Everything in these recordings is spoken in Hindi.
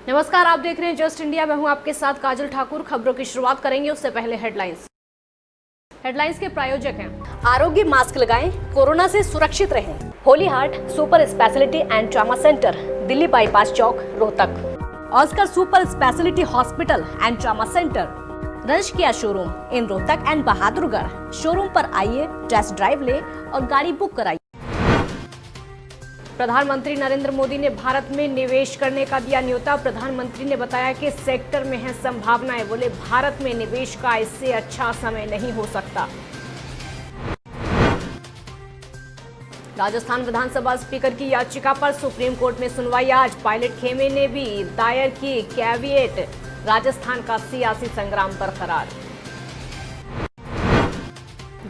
नमस्कार, आप देख रहे हैं जस्ट इंडिया। मैं हूं आपके साथ काजल ठाकुर। खबरों की शुरुआत करेंगे, उससे पहले हेडलाइंस के प्रायोजक हैं आरोग्य मास्क लगाएं, कोरोना से सुरक्षित रहें। Holy Heart super speciality and trauma centre, Delhi bypass चौक, Rohtak. Oscar super speciality hospital and trauma centre, रंश किया showroom in Rohtak and Bahadurgarh. Showroom पर आइए, टेस्ट ड्राइव ले और गाड़ी बुक कराइए। प्रधानमंत्री नरेंद्र मोदी ने भारत में निवेश करने का दिया न्योता। प्रधानमंत्री ने बताया कि सेक्टर में है संभावनाएं। बोले, भारत में निवेश का इससे अच्छा समय नहीं हो सकता। राजस्थान विधानसभा स्पीकर की याचिका पर सुप्रीम कोर्ट में सुनवाई आज। पायलट खेमे ने भी दायर की कैविएट। राजस्थान का सियासी संग्राम बरकरार।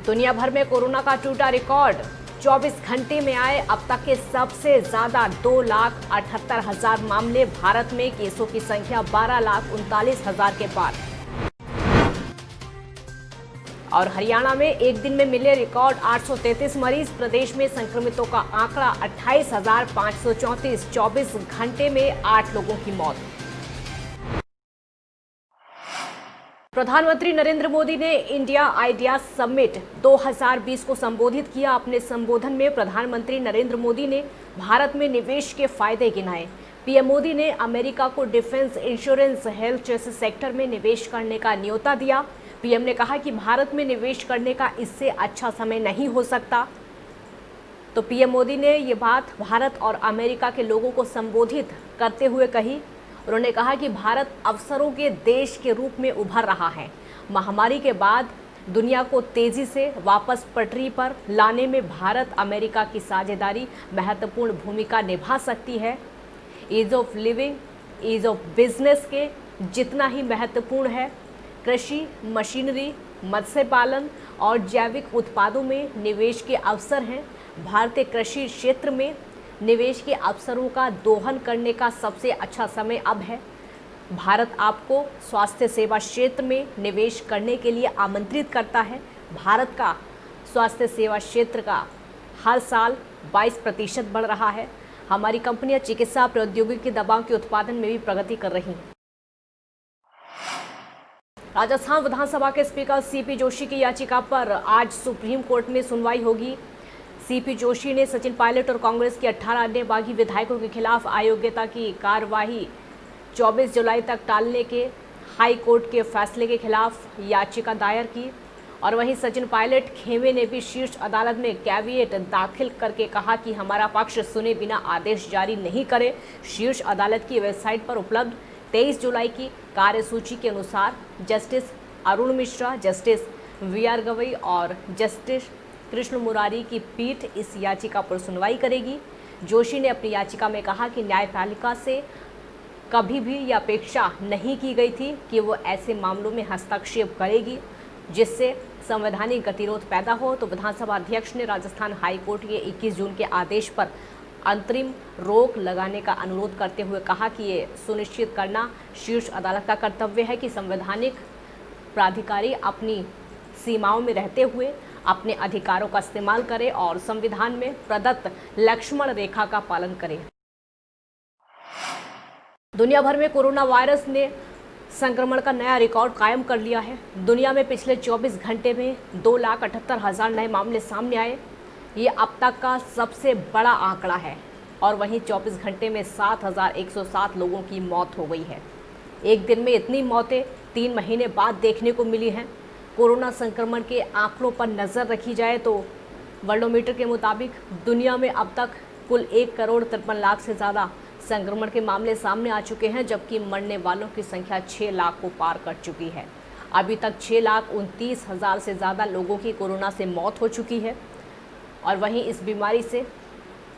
दुनिया भर में कोरोना का टूटा रिकॉर्ड। 24 घंटे में आए अब तक के सबसे ज्यादा 2,78,000 मामले। भारत में केसों की संख्या 12,39,000 के पार। और हरियाणा में एक दिन में मिले रिकॉर्ड 833 मरीज। प्रदेश में संक्रमितों का आंकड़ा 28,534। 24 घंटे में 8 लोगों की मौत। प्रधानमंत्री नरेंद्र मोदी ने इंडिया आइडिया समिट 2020 को संबोधित किया। अपने संबोधन में प्रधानमंत्री नरेंद्र मोदी ने भारत में निवेश के फायदे गिनाए। पीएम मोदी ने अमेरिका को डिफेंस, इंश्योरेंस, हेल्थ जैसे सेक्टर में निवेश करने का न्योता दिया। पीएम ने कहा कि भारत में निवेश करने का इससे अच्छा समय नहीं हो सकता। तो पीएम मोदी ने ये बात भारत और अमेरिका के लोगों को संबोधित करते हुए कही। उन्होंने कहा कि भारत अवसरों के देश के रूप में उभर रहा है। महामारी के बाद दुनिया को तेजी से वापस पटरी पर लाने में भारत अमेरिका की साझेदारी महत्वपूर्ण भूमिका निभा सकती है। Ease of living, ease of business के जितना ही महत्वपूर्ण है, कृषि, मशीनरी, मत्स्य पालन और जैविक उत्पादों में निवेश के अवसर हैं। भारतीय कृषि क्षेत्र में निवेश के अवसरों का दोहन करने का सबसे अच्छा समय अब है। भारत आपको स्वास्थ्य सेवा क्षेत्र में निवेश करने के लिए आमंत्रित करता है। भारत का स्वास्थ्य सेवा क्षेत्र का हर साल 22% बढ़ रहा है। हमारी कंपनियां चिकित्सा प्रौद्योगिकी की दवाओं के उत्पादन में भी प्रगति कर रही हैं। राजस्थान विधानसभा के स्पीकर सीपी जोशी की याचिका पर आज सुप्रीम कोर्ट में सुनवाई होगी। सीपी जोशी ने सचिन पायलट और कांग्रेस के 18 अन्य बागी विधायकों के खिलाफ अयोग्यता की कार्यवाही 24 जुलाई तक टालने के हाई कोर्ट के फैसले के खिलाफ याचिका दायर की। और वहीं सचिन पायलट खेमे ने भी शीर्ष अदालत में कैविएट दाखिल करके कहा कि हमारा पक्ष सुने बिना आदेश जारी नहीं करे। शीर्ष अदालत की वेबसाइट पर उपलब्ध 23 जुलाई की कार्यसूची के अनुसार justice Arun Mishra, justice VR. Gavai और जस्टिस कृष्ण मुरारी की पीठ इस याचिका पर सुनवाई करेगी। जोशी ने अपनी याचिका में कहा कि न्यायपालिका से कभी भी यह अपेक्षा नहीं की गई थी कि वो ऐसे मामलों में हस्तक्षेप करेगी जिससे संवैधानिक गतिरोध पैदा हो। तो विधानसभा अध्यक्ष ने राजस्थान हाई कोर्ट के 21 जून के आदेश पर अंतरिम रोक लगाने का अनुरोध करते हुए कहा कि ये सुनिश्चित करना शीर्ष अदालत का कर्तव्य है कि संवैधानिक प्राधिकारी अपनी सीमाओं में रहते हुए अपने अधिकारों का इस्तेमाल करें और संविधान में प्रदत्त लक्ष्मण रेखा का पालन करें। दुनिया भर में कोरोना वायरस ने संक्रमण का नया रिकॉर्ड कायम कर लिया है। दुनिया में पिछले 24 घंटे में 2,78,000 नए मामले सामने आए। ये अब तक का सबसे बड़ा आंकड़ा है। और वहीं 24 घंटे में 7,107 लोगों की मौत हो गई है। एक दिन में इतनी मौतें 3 महीने बाद देखने को मिली हैं। कोरोना संक्रमण के आंकड़ों पर नज़र रखी जाए तो वर्ल्डोमीटर के मुताबिक दुनिया में अब तक कुल 1,53,00,000 से ज़्यादा संक्रमण के मामले सामने आ चुके हैं, जबकि मरने वालों की संख्या 6 लाख को पार कर चुकी है। अभी तक 6,29,000 से ज़्यादा लोगों की कोरोना से मौत हो चुकी है। और वहीं इस बीमारी से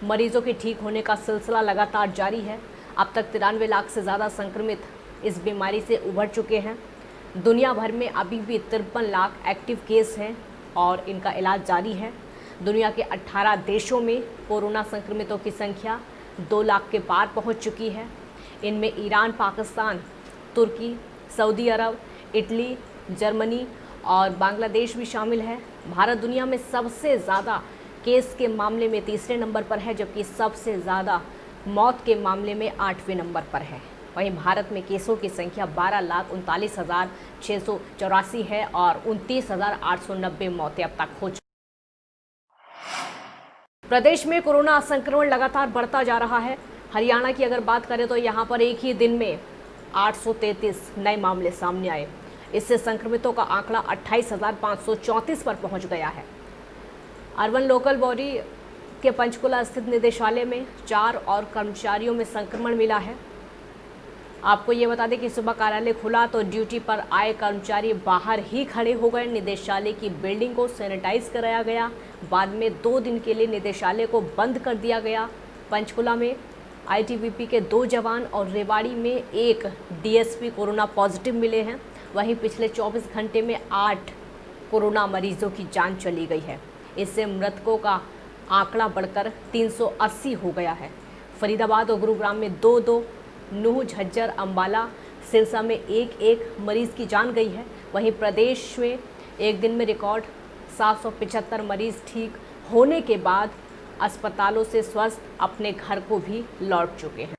मरीजों के ठीक होने का सिलसिला लगातार जारी है। अब तक 93 लाख से ज़्यादा संक्रमित इस बीमारी से उभर चुके हैं। दुनिया भर में अभी भी 53 लाख एक्टिव केस हैं और इनका इलाज जारी है। दुनिया के 18 देशों में कोरोना संक्रमितों की संख्या 2 लाख के पार पहुंच चुकी है। इनमें ईरान, पाकिस्तान, तुर्की, सऊदी अरब, इटली, जर्मनी और बांग्लादेश भी शामिल है। भारत दुनिया में सबसे ज़्यादा केस के मामले में तीसरे नंबर पर है, जबकि सबसे ज़्यादा मौत के मामले में 8वें नंबर पर है। वहीं भारत में केसों की संख्या 12,39,684 है और 29,890 मौतें अब तक हो चुकी। प्रदेश में कोरोना संक्रमण लगातार बढ़ता जा रहा है। हरियाणा की अगर बात करें तो यहां पर एक ही दिन में 833 नए मामले सामने आए। इससे संक्रमितों का आंकड़ा 28,534 पर पहुंच गया है। अर्बन लोकल बॉडी के पंचकुला स्थित निदेशालय में 4 और कर्मचारियों में संक्रमण मिला है। आपको ये बता दें कि सुबह कार्यालय खुला तो ड्यूटी पर आए कर्मचारी बाहर ही खड़े हो गए। निदेशालय की बिल्डिंग को सैनिटाइज कराया गया। बाद में 2 दिन के लिए निदेशालय को बंद कर दिया गया। पंचकुला में आईटीबीपी के 2 जवान और रेवाड़ी में 1 डीएसपी कोरोना पॉजिटिव मिले हैं। वहीं पिछले 24 घंटे में 8 कोरोना मरीजों की जान चली गई है। इससे मृतकों का आंकड़ा बढ़कर 380 हो गया है। फरीदाबाद और गुरुग्राम में 2-2, नूह, झज्जर, अंबाला, सिरसा में 1-1 मरीज की जान गई है। वहीं प्रदेश में एक दिन में रिकॉर्ड 775 मरीज ठीक होने के बाद अस्पतालों से स्वस्थ अपने घर को भी लौट चुके हैं।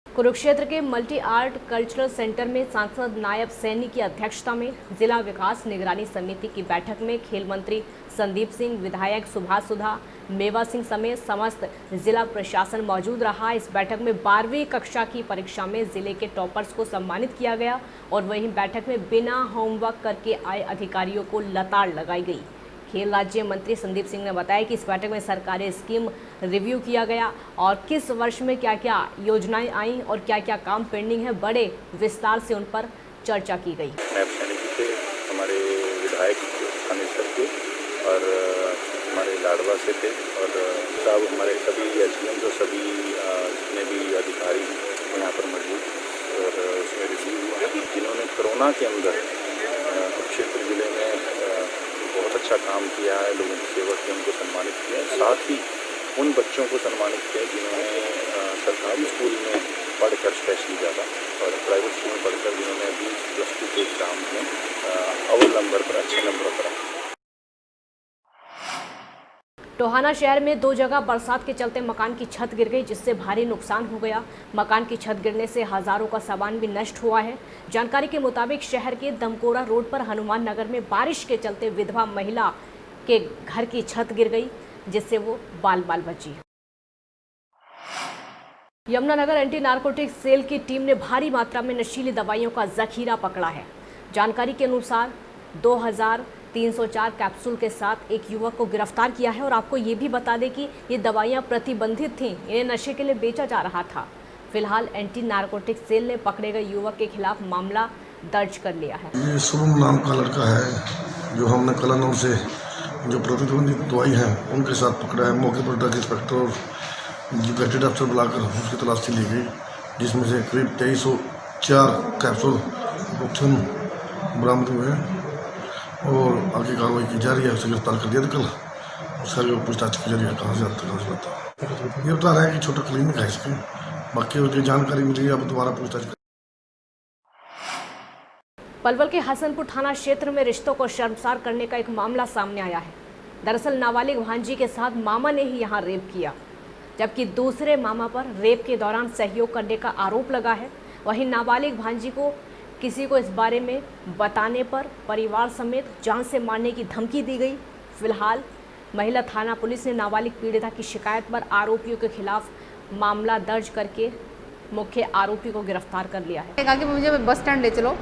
कुरुक्षेत्र के मल्टी आर्ट कल्चरल सेंटर में सांसद नायब सैनी की अध्यक्षता में जिला विकास निगरानी समिति की बैठक में खेल मंत्री संदीप सिंह, विधायक सुभाष सुधा, मेवा सिंह समेत समस्त जिला प्रशासन मौजूद रहा। इस बैठक में 12वीं कक्षा की परीक्षा में जिले के टॉपर्स को सम्मानित किया गया और वहीं बैठक में बिना होमवर्क करके आए अधिकारियों को लताड़ लगाई गई। खेल राज्य मंत्री संदीप सिंह ने बताया कि इस बैठक में सरकारी स्कीम रिव्यू किया गया और किस वर्ष में क्या क्या योजनाएं आई और क्या क्या काम पेंडिंग है, बड़े विस्तार से उन पर चर्चा की गई। हमारे विधायक के और हमारे लाडवा से थे और साहब हमारे सभी एसडीएम जो सभी जितने भी अधिकारी यहाँ पर मौजूद और उसमें रिव्यू हुआ जिन्होंने कोरोना के अंदर कुरुक्षेत्र जिले में बहुत अच्छा काम किया है, लोगों की सेवा की, उनको सम्मानित किया है। साथ ही उन बच्चों को सम्मानित किया जिन्होंने सरकारी स्कूल में पढ़कर स्पेशली ज़्यादा और प्राइवेट स्कूल में पढ़कर जिन्होंने अभी +2 के एग्ज़ाम में अव्वल नंबर पर अच्छे नंबर पर। टोहाना शहर में 2 जगह बरसात के चलते मकान की छत गिर गई, जिससे भारी नुकसान हो गया। मकान की छत गिरने से हजारों का सामान भी नष्ट हुआ है। जानकारी के मुताबिक शहर के दमकोरा रोड पर हनुमान नगर में बारिश के चलते विधवा महिला के घर की छत गिर गई, जिससे वो बाल बाल बची। यमुनानगर एंटी नारकोटिक सेल की टीम ने भारी मात्रा में नशीली दवाइयों का जखीरा पकड़ा है। जानकारी के अनुसार 2304 कैप्सूल के साथ एक युवक को गिरफ्तार किया है और आपको ये भी बता दें कि ये दवाइयां प्रतिबंधित थीं, इन्हें नशे के लिए बेचा जा रहा था। फिलहाल एंटी नारकोटिक सेल ने पकड़े गए युवक के खिलाफ मामला दर्ज कर लिया है। ये शुभम नाम का लड़का है जो हमने कलानौर से जो प्रतिबंधित दवाई है उनके साथ पकड़ा है। मौके पर ड्रग इंस्पेक्टर और गैजेट अफसर बुलाकर उसकी तलाशी ली गई, जिसमें से करीब 2304 कैप्सूल बरामद हुए हैं और आगे कार्रवाई की जा रही है। उसे गिरफ्तार कर दिया था कल, उसका जो पूछताछ की जा रही है कहाँ से आता है। ये बता रहा है कि छोटा क्लिनिक है इसकी, बाकी उसकी जानकारी मिली अब दोबारा पूछताछ। पलवल के हसनपुर थाना क्षेत्र में रिश्तों को शर्मसार करने का एक मामला सामने आया है। दरअसल नाबालिग भांजी के साथ मामा ने ही यहां रेप किया, जबकि दूसरे मामा पर रेप के दौरान सहयोग करने का आरोप लगा है। वहीं नाबालिग भांजी को किसी को इस बारे में बताने पर परिवार समेत जान से मारने की धमकी दी गई। फिलहाल महिला थाना पुलिस ने नाबालिग पीड़िता की शिकायत पर आरोपियों के खिलाफ मामला दर्ज करके मुख्य आरोपी को गिरफ्तार कर लिया है। कहा कि मुझे बस स्टैंड ले चलो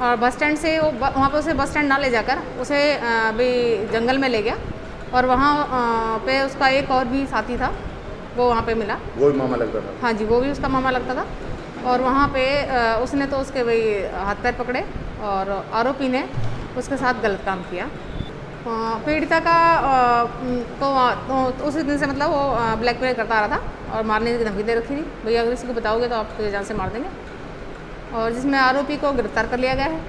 और बस स्टैंड से वो वहाँ पर उसे बस स्टैंड ना ले जाकर उसे भी जंगल में ले गया और वहाँ पे उसका एक और भी साथी था, वो वहाँ पे मिला। वो भी मामा लगता था? हाँ जी, वो भी उसका मामा लगता था। और वहाँ पे उसने तो उसके भाई हाथ पैर पकड़े और आरोपी ने उसके साथ गलत काम किया। पीड़िता का तो उसी दिन से मतलब वो ब्लैकमेल करता आ रहा था और मारने की धमकी दे रखी थी, भैया अगर किसी को बताओगे तो आप जान से मार देंगे। और जिसमें आरोपी को गिरफ्तार कर लिया गया है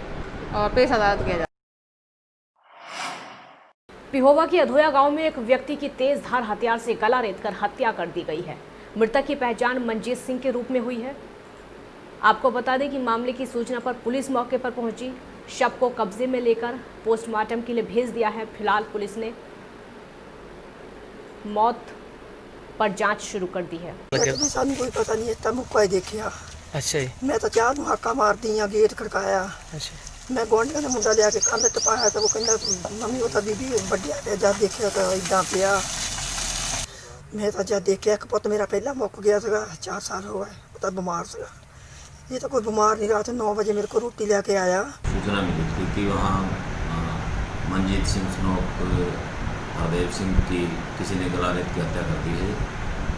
और पेश अदालत किया जाए। पिहोवा की अधोया गांव में एक व्यक्ति की तेज धार हथियार से गला रेतकर हत्या कर दी गई है। मृतक की पहचान मनजीत सिंह के रूप में हुई है। आपको बता दें कि मामले की सूचना पर पुलिस मौके पर पहुंची, शव को कब्जे में लेकर पोस्टमार्टम के लिए भेज दिया है। फिलहाल पुलिस ने मौत पर जांच शुरू कर दी है। सानू कोई पता नहीं है, मुक्का ही देखिया। अच्छा जी। मैं तो चाह नूं हाका मार दियां, गेट खड़काया। अच्छा। मैं गुआंढियों ने मुंडा लिया के कंध टपाया तो वो कहंदा मम्मी वो तो बीबी वड्डिया पे जद देखिया तो इदां पिया। मैं तो जद देखिया एक पुत मेरा पहला मुक गया था, 4 साल हो गए, वो तो बीमार था। ये तो कोई बीमार नहीं, रात 9 बजे मेरे को रोटी लेके आया। सूचना मिली थी कि वहाँ मनजीत सिंह स्नोक हरदेव सिंह की किसी ने गला रेत की हत्या कर दी है।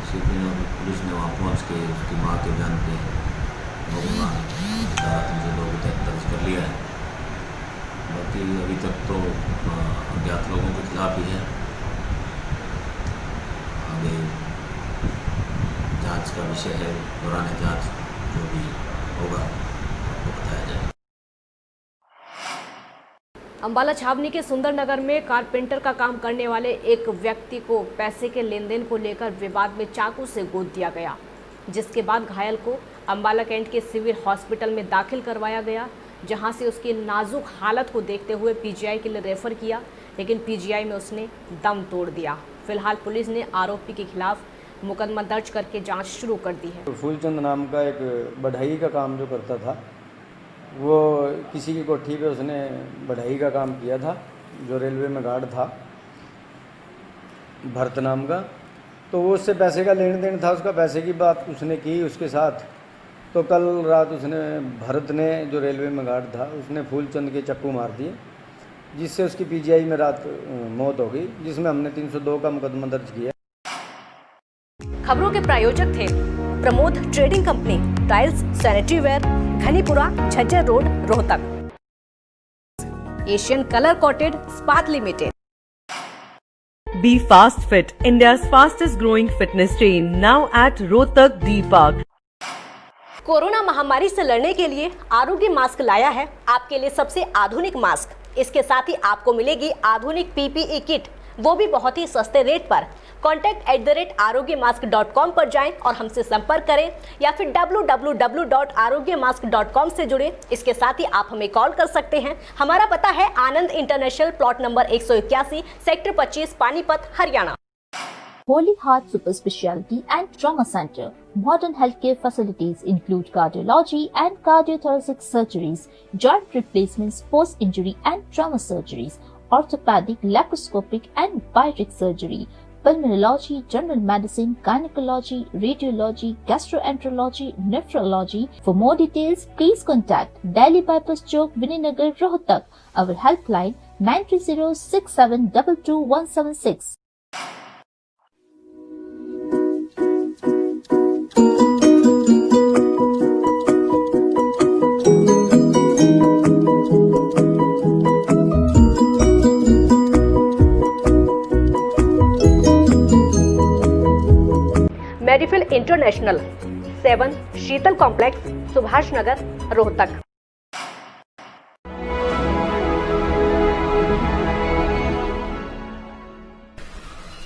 पुलिस ने वहाँ पहुँच के उसकी माँ के बयान पे मुकदमा 373 दर्ज कर लिया है। बाकी अभी तक तो अज्ञात लोगों के खिलाफ ही है। आगे जांच का विषय है, दौरान जांच जो भी होगा आपको बताया जाएगा। अंबाला छावनी के सुंदरनगर में कारपेंटर का काम करने वाले एक व्यक्ति को पैसे के लेन देन को लेकर विवाद में चाकू से गोद दिया गया, जिसके बाद घायल को अंबाला कैंट के सिविल हॉस्पिटल में दाखिल करवाया गया, जहां से उसकी नाजुक हालत को देखते हुए पीजीआई के लिए रेफर किया, लेकिन पीजीआई में उसने दम तोड़ दिया। फिलहाल पुलिस ने आरोपी के खिलाफ मुकदमा दर्ज करके जांच शुरू कर दी है। फूलचंद नाम का एक बढ़ई का काम जो करता था, वो किसी की कोठी पे उसने बढ़ई का काम किया था, जो रेलवे में गार्ड था, भरत नाम का। तो वो उससे पैसे का लेन देन था, उसका पैसे की बात उसने की उसके साथ। तो कल रात उसने, भरत ने, जो रेलवे में गार्ड था, उसने फूलचंद के चक्कू मार दिए, जिससे उसकी पीजीआई में रात मौत हो गई, जिसमें हमने 302 का मुकदमा दर्ज किया। खबरों के प्रायोजक थे Pramod trading company, tiles, sanitary ware, Ghanipura, Jhajjar road, Rohtak. Asian colour coated Ispat limited. Be Fast Fit, India's fastest growing fitness chain, now at Rohtak D Park. Corona महामारी से लड़ने के लिए आरोग्य मास्क लाया है आपके लिए सबसे आधुनिक मास्क। इसके साथ ही आपको मिलेगी आधुनिक पीपीई किट, वो भी बहुत ही सस्ते रेट पर। contact@arogyamask.com पर जाएं और हमसे संपर्क करें, या फिर www.arogyamask.com से जुड़ें। इसके साथ ही आप हमें कॉल कर सकते हैं। हमारा पता है Anand international, plot number 181, sector 25, Panipat, Haryana. Holy Heart Super Speciality and Trauma Center. Modern healthcare facilities include cardiology and cardiothoracic surgeries, joint replacements, post-injury and trauma surgeries, orthopedic, laparoscopic and bariatric surgery, pulmonology, general medicine, gynecology, radiology, gastroenterology, nephrology. For more details, please contact Delhi Bypass Chowk, Vininagar, Rohtak. Our helpline 930-6722-176. मेडिफिल इंटरनेशनल, 7 शीतल कॉम्प्लेक्स, सुभाष नगर, रोहतक।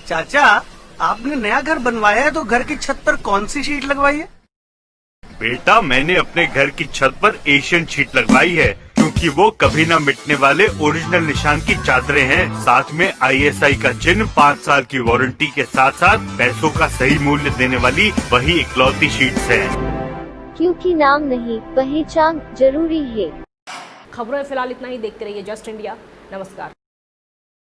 चाचा, आपने नया घर बनवाया है तो घर की छत पर कौन सी शीट लगवाई है? बेटा, मैंने अपने घर की छत पर एशियन शीट लगवाई है, क्योंकि वो कभी न मिटने वाले ओरिजिनल निशान की चादरें हैं। साथ में ISI का चिन्ह, 5 साल की वारंटी के साथ साथ पैसों का सही मूल्य देने वाली वही इकलौती शीट्स हैं। क्योंकि नाम नहीं, पहचान जरूरी है। खबरों में फिलहाल इतना ही। देखते रहिए जस्ट इंडिया। नमस्कार।